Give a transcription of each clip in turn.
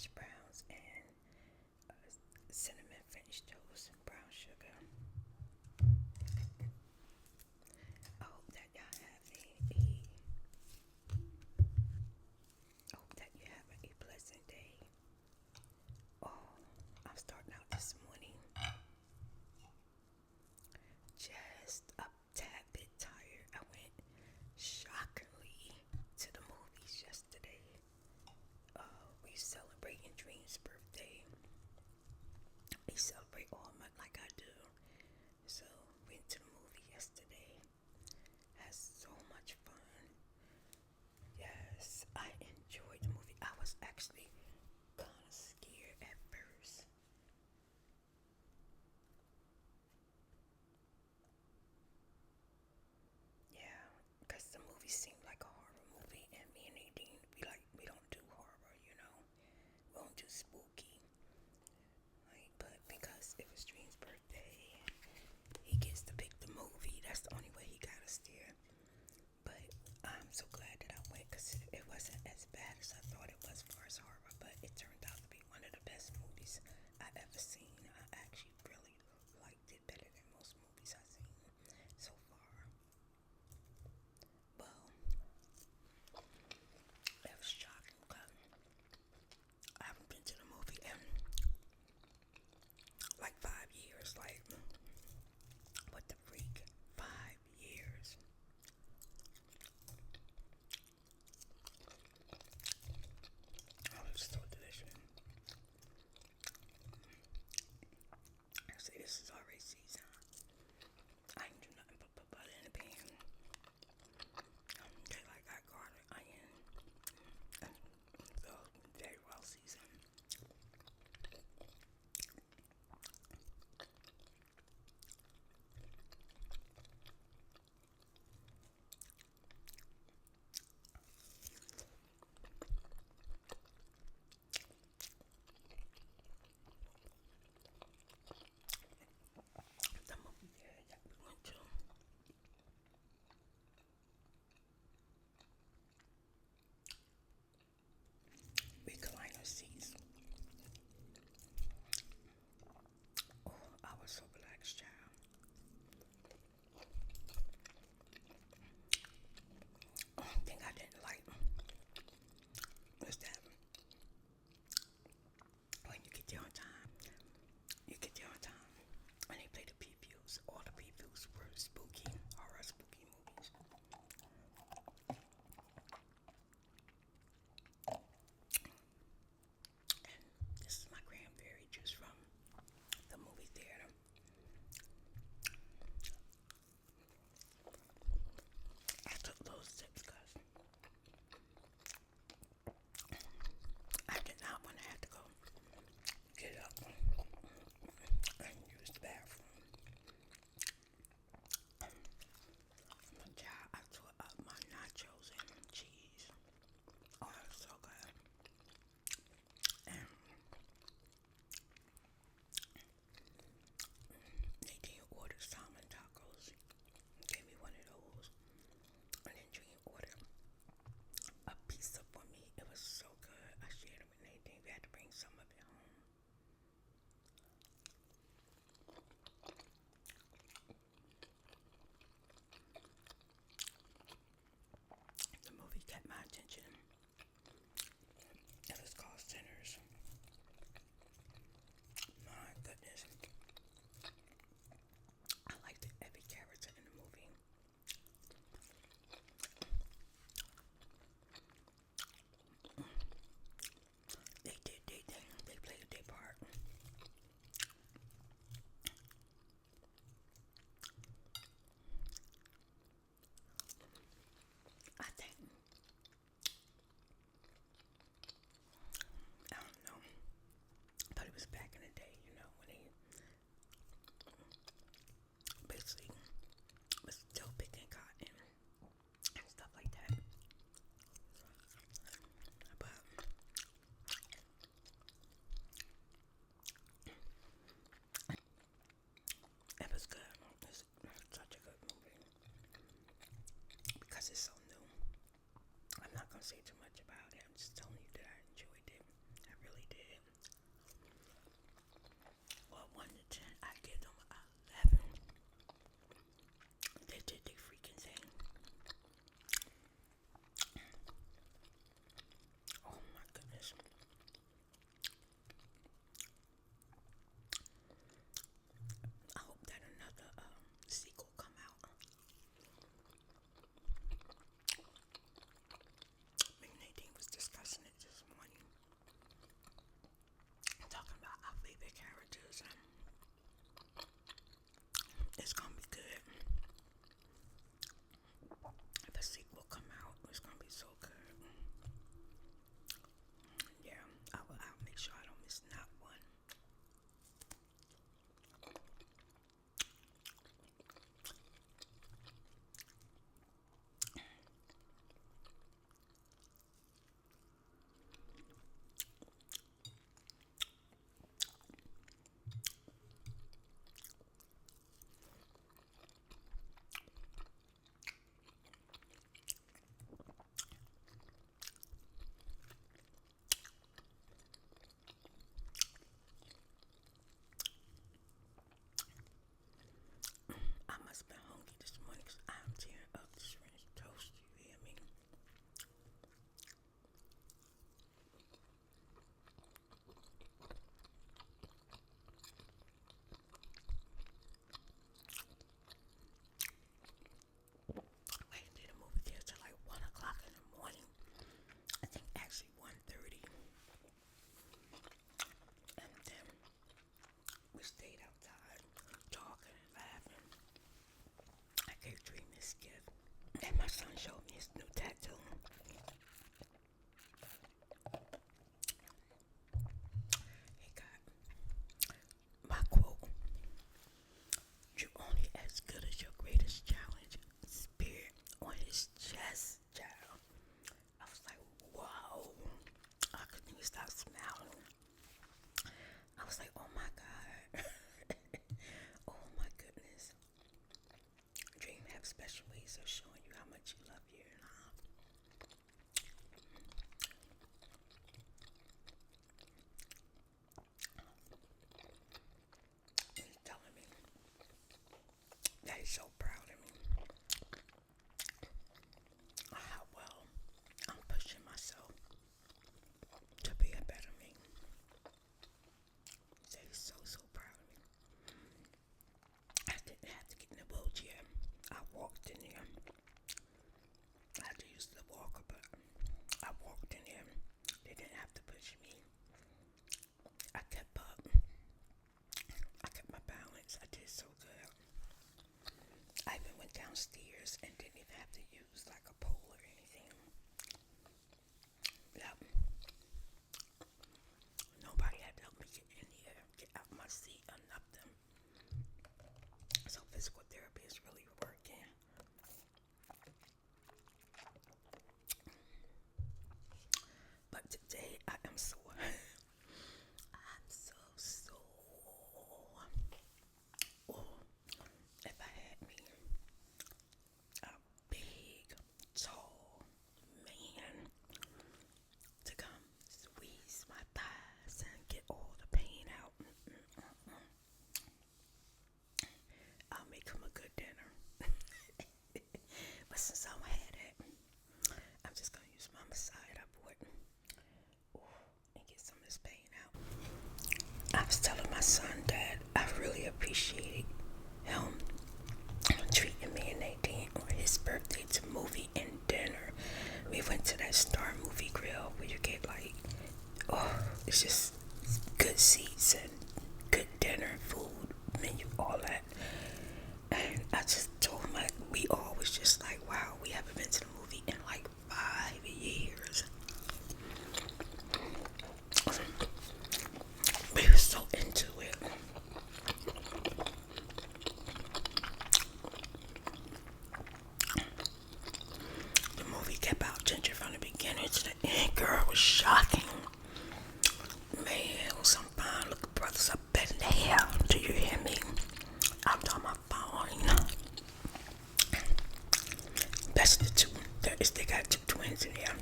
hash browns and cinnamon French toast and brown sugar. I hope that y'all have a pleasant day. Oh, I'm starting out this morning just a tad bit tired. I went shockingly to the movies yesterday. We celebrating Dream's birthday. We celebrate all month like I do. So went to the movie yesterday. Had so much fun. Yes, I enjoyed the movie. I was actually kind of scared at first. Yeah, because the movie seemed like a horror movie, and me and Nadine, we don't do horror, you know. We don't do spooky. Like, but because it was Dream's birthday, he gets to pick the movie. That's the only way he got us there. But I'm so glad that I went because it wasn't as bad as I thought it was for as horror. But it turned out to be one of the best movies I've ever seen. I actually really liked it better than most movies I've seen so far. Well, it was shocking because I haven't been to the movie in like 5 years. Like, what the freak? 5 years. Oh, it's so delicious. I say this is already seasoned. I ain't do nothing but put butter in the pan. They like got garlic, onion, and so very well seasoned. The movie theater that we went to, recliner seats. Oh, I was so relaxed, child. Only thing I didn't like was that when you get there on time, and they play the previews. All the previews were spooky, horror spooky movies. And this is my cranberry juice from the movie theater. I took those sips because I did not want to have to go get up and use the bathroom. I tore up my nachos and cheese. Oh, it was so good. And Nadine ordered salmon tacos. Gave me one of those. And then Dream ordered a pizza for me. It was so good. I shared it with Nadine. We had to bring some of it home. The movie kept my attention. It was called Sinners. My goodness. I liked every character in the movie. They did their thing. They played their part. I think, I don't know, but it was back in the day, you know, when they basically was still picking cotton and stuff like that. But it was good. It's such a good movie because it's so new. I'm not gonna say too much about it. I'm just telling you that I enjoyed it. I really did. And my son showed me his new tattoo. He got my quote, "You only as good as your greatest challenge." Spirit on his chest, child. I was like, wow. I couldn't even stop smiling. I was like, oh my God. Oh my goodness. Dream have special ways of showing you how much you love you. He's telling me that he's so proud of me. How well I'm pushing myself to be a better me. He said he's so proud of me. I didn't have to get in the wheelchair. I walked in there. I had to use the walker, but I walked in there. They didn't have to push me. I kept up. I kept my balance. I did so good. I even went downstairs and didn't even have to use like a pole or anything. Yep. Nobody had to help me get in here, get out my seat or nothing. So physical therapy is really working. But today I am sore. I'm so sore. Oh, if I had me a big, tall man to come squeeze my thighs and get all the pain out, I'll make him a good dinner. But since I don't have that, I'm just gonna use my side I bought and get some of this pain out. I was telling my son that I really appreciate him treating me and Nadine on his birthday to movie and dinner. We went to that Star Movie Grill where you get like, it's just good seats and good dinner, food, menu, all that. And I just told him, like, we all was just like, wow, we haven't been to the movie in like 5 years. We were so into it. The movie kept out Ginger from the beginning to the end. Girl, it was shocking. Man, it was some fine looking brothers up in there. Do you hear me? I'm talking about fine. That's the two. They got two twins in there.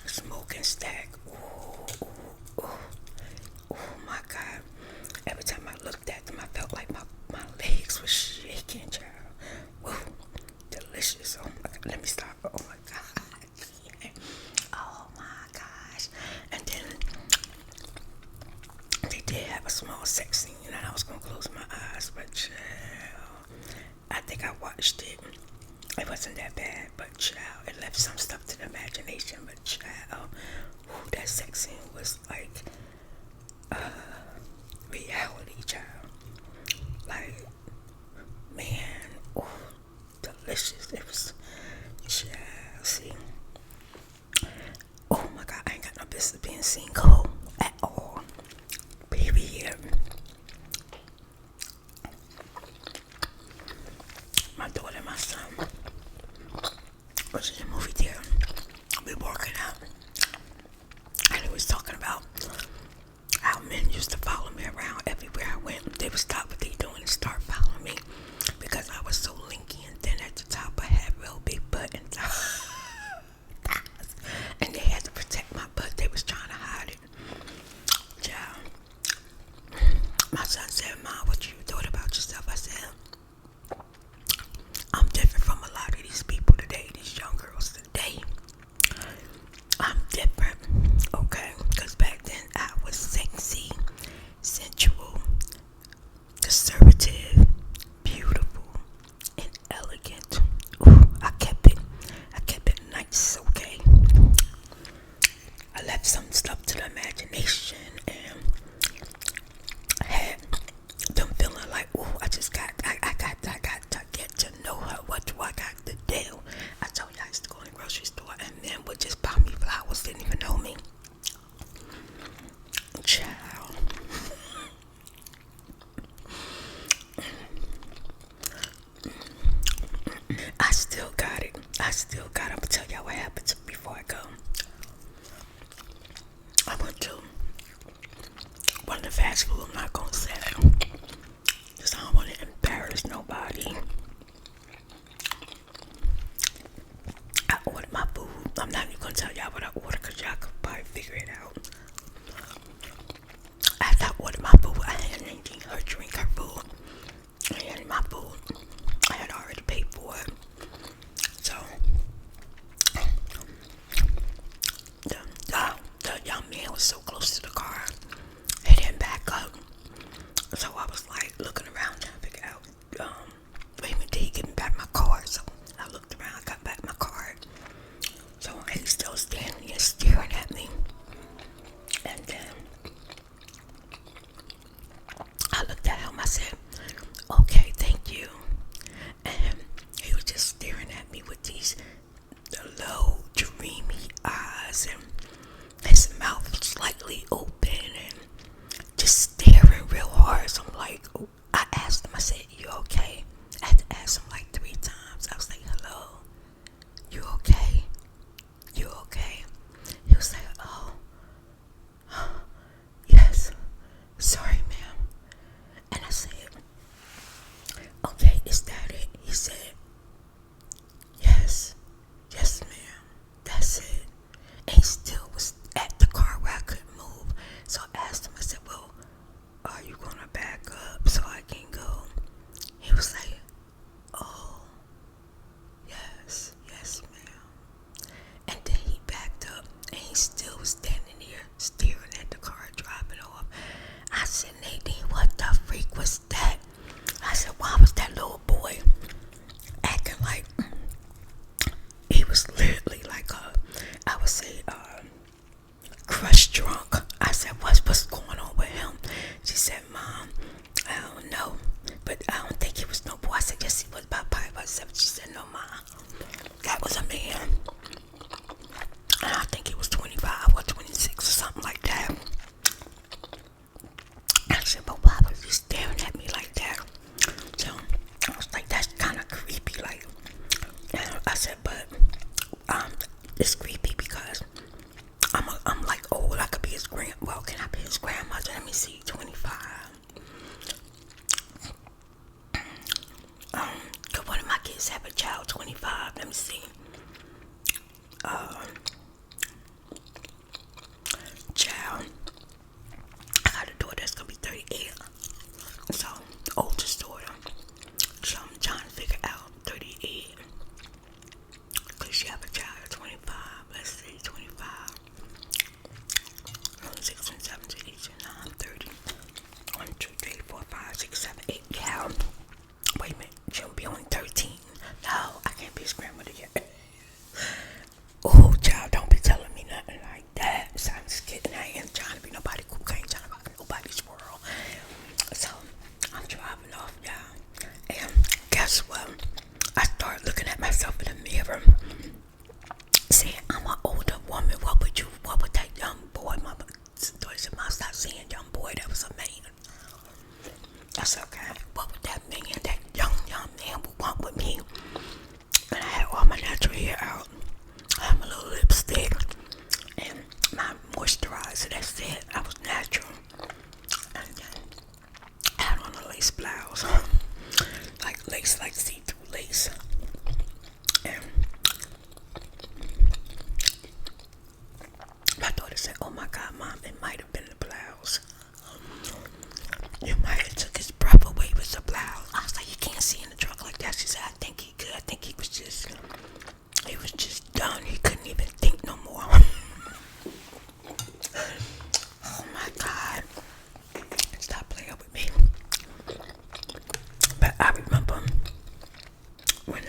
Smoke and Stack. Oh my God. Every time I looked at them, I felt like my legs were shaking, child. Woo. Delicious. Oh my God. Let me stop. Oh my God. Oh my gosh. And then they did have a small sex scene, and I was going to close my eyes, but child, I think I watched it. It wasn't that bad, but child, it left some stuff to the imagination, but child, that sex scene was like reality, child. Like, man, delicious. It was, child, see. Oh my God, I ain't got no business being single at all. Period. My daughter and my son was in the movie theater. We walking out, and he was talking about how men used to follow me around everywhere I went. They would stop what they doing and start following me because I was so linky and thin at the top. I had real big butt and and they had to protect my butt. They was trying to hide it. Yeah. My son said, "Mom, what you thought about yourself?" I said, I'm different from a lot of these people today, these young girls today. I'm different, okay? Because back then I was sexy, sensual, the still got, I'm gonna tell y'all what happened before I go. I went to one of the fast food, I'm not gonna say it, because I don't want to embarrass nobody. I ordered my food. I'm not even gonna tell y'all what I ordered because y'all could probably figure it out. After I ordered my food, I had Nadine her drink, her food. I had my food. I had already paid for it. So the young man was so close to the car, he didn't back up. So I was like looking around trying to figure out, wait a minute, did he give me back my card? So I looked around, I got back my card. So he's still standing there staring at me. And then I looked at him, I said, okay, thank you. And he was just staring at me with these low, dreamy eyes, and his mouth slightly open, and just staring real hard. So I'm like, I asked him, I said, you okay? I had to ask him like 3 times. I was like, hello, you okay? You okay? He was like, oh, yes, sorry, ma'am. And I said, okay, is that it? He said, yes, ma'am, that's it. And he still was at the car where I couldn't move. So I asked him, I said, well, are you gonna back up so I can go? He was like, oh, yes, ma'am. And then he backed up, and he still was standing there staring at the car driving off. I said, Nadine, what the freak was that? I said, why was that little boy acting like he was literally like I would say crushed drunk? I said, what's going on with him? She said, Mom, I don't know, but I don't think he was no boy. I said, yes, he was probably about 7. She said, no, Mom, that was a man. And I think he was 25 or 26 or something like that. I said, but why was he staring at me like that? So I was like, that's kind of creepy. Like, and I said, but it's creepy because I'm like old. I could be his well, can I be his grandmother? Let me see, 25. Could one of my kids have a child 25? Let me see. Child, I got a daughter that's gonna be 38. So, oldest daughter. So I'm trying to figure out 38. Could she have a child at 25? Let's see, 25. 6 and 7 to 8 and 9, 30. 1, 2, 3, 4, 5, 6, 7, 8. Yeah. Wait a minute, she'll be only 13. No, I can't be his grandmother yet. Oh, child, don't be telling me nothing like that. So I'm just kidding. I ain't trying to be nobody cool. I ain't trying to rock nobody's world. So I'm driving off, y'all. And guess what? I started looking at myself in the mirror, saying, I'm an older woman. What would that young boy? My daughter said, Mom, stop saying young boy. That was a man. I said, okay, what would that man, that young man would want with me? And I had all my natural hair out. I had my little lipstick and my moisturizer. That's it. I was natural. And then I had on a lace blouse. Like lace, like see-through lace. And my daughter said, oh my God, Mom, it might have been the blouse. You might have took his breath away with the blouse. I was like, you can't see in the truck like that. She said, I think he could. I think he was just done. He couldn't even think no more. Oh my God. Stop playing with me. But I remember when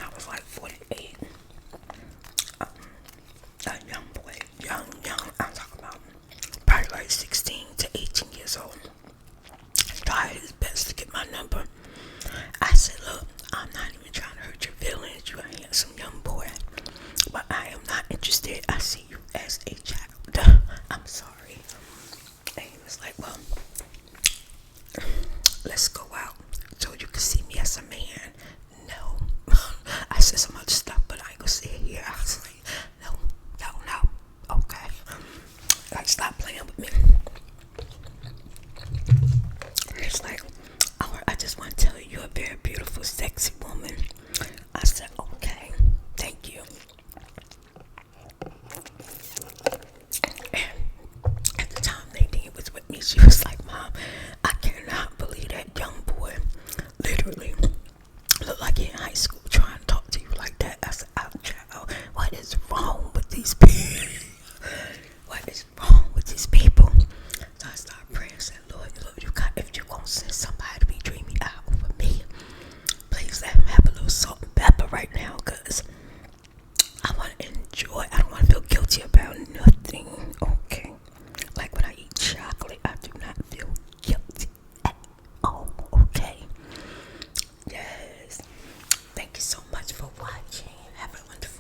much for watching. Have a wonderful